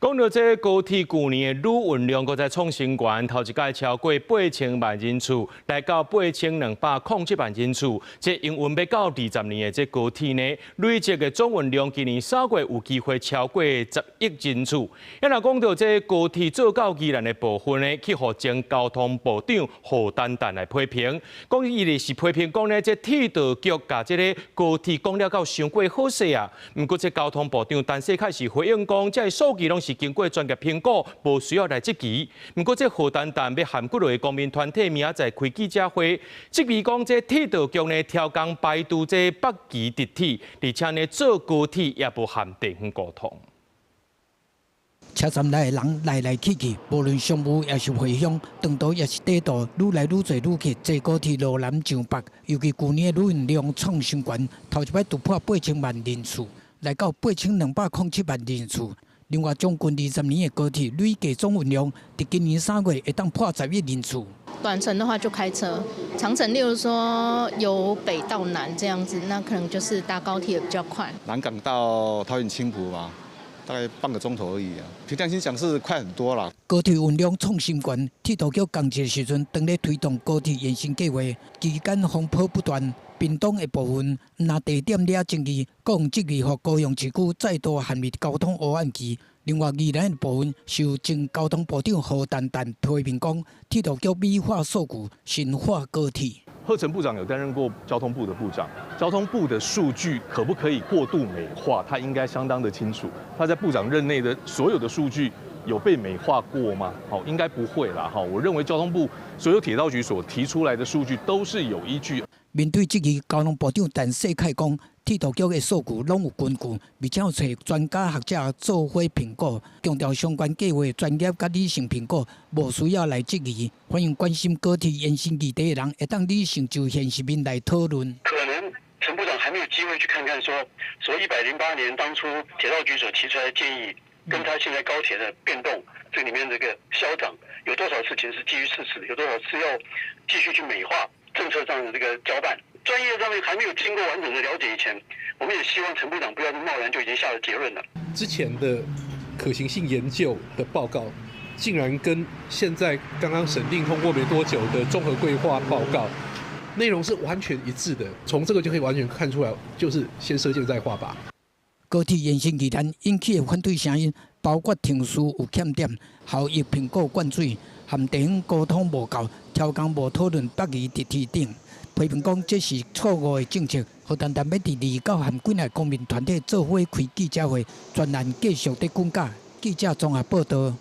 讲到这高铁去年的旅运量，搁在创新高，头一届超过8000万人次，来到8207万人次。这营运要到20年的这高铁呢，累积的总运量今年3月有机会超过10亿人次。也若讲到这高铁做到宜兰的部分呢，去互前交通部长何丹丹来批评，讲伊是批评讲呢，这铁道局甲这个高铁讲了到伤过好势啊。不过这交通部长陈世凯是回应讲，这数据拢是经过专业评估，无需要来质疑。不过，这何丹丹要含几类公民团体明仔载开记者会，质疑讲这铁道局呢超工排除这北宜直铁，而且呢做高铁也无含地方沟通。车站内的人来来去去，无论商务也是回乡，长途也是短途，愈来愈侪愈去。坐高铁路南上北，尤其去年的旅运量创新高，头一摆突破8000万人次，来到8207万人次。另外，将近20年的高铁累计总运量，伫今年3月会当破10亿人次。短程的话就开车，长程例如说由北到南这样子，那可能就是搭高铁比较快。南港到桃园青埔嘛，大概半个钟头而已啊。凭良心讲是快很多啦。高铁运量创新高，铁道局工作时阵当咧推动高铁延伸计划，期间风波不断。屏东的部分拿地点惹争议，讲质疑，互高雄市区再度陷入交通黑暗期。另外，宜兰的部分受前交通部长何丹丹批评讲，铁道局美化数据，神化高铁。贺成部长有担任过交通部的部长，交通部的数据可不可以过度美化？他应该相当的清楚。他在部长任内的所有的数据有被美化过吗？好，应该不会啦。哈，我认为交通部所有铁道局所提出来的数据都是有依据。面对质疑，交通部长陈世凯讲，铁道局的数据拢有根据，而且有找专家学者做伙评估，强调相关计划专业甲理性评估，无需要来质疑。欢迎关心高铁延伸议题的人，会当理性就现实面来讨论。可能陈部长还没有机会去看看说108年当初铁道局所提出来的建议，跟他现在高铁的变动，这里面这个消长有多少事情是基于事实，有多少是要继续去美化政策上的这个交办。专业上面还没有经过完整的了解以前，我们也希望陈部长不要贸然就已经下了结论了。之前的可行性研究的报告，竟然跟现在刚刚审定通过没多久的综合规划报告内容是完全一致的。从这个就可以完全看出来，就是先射箭再画靶。高铁延伸议题引起的反对声音，包括停驶有欠点、效益评估灌水、和地方沟通无够、超工无讨论北宜直铁等。批评讲这是错误的政策。何丹丹要伫29和几个公民团体做伙开记者会，专栏继续在讲解。记者综合报道。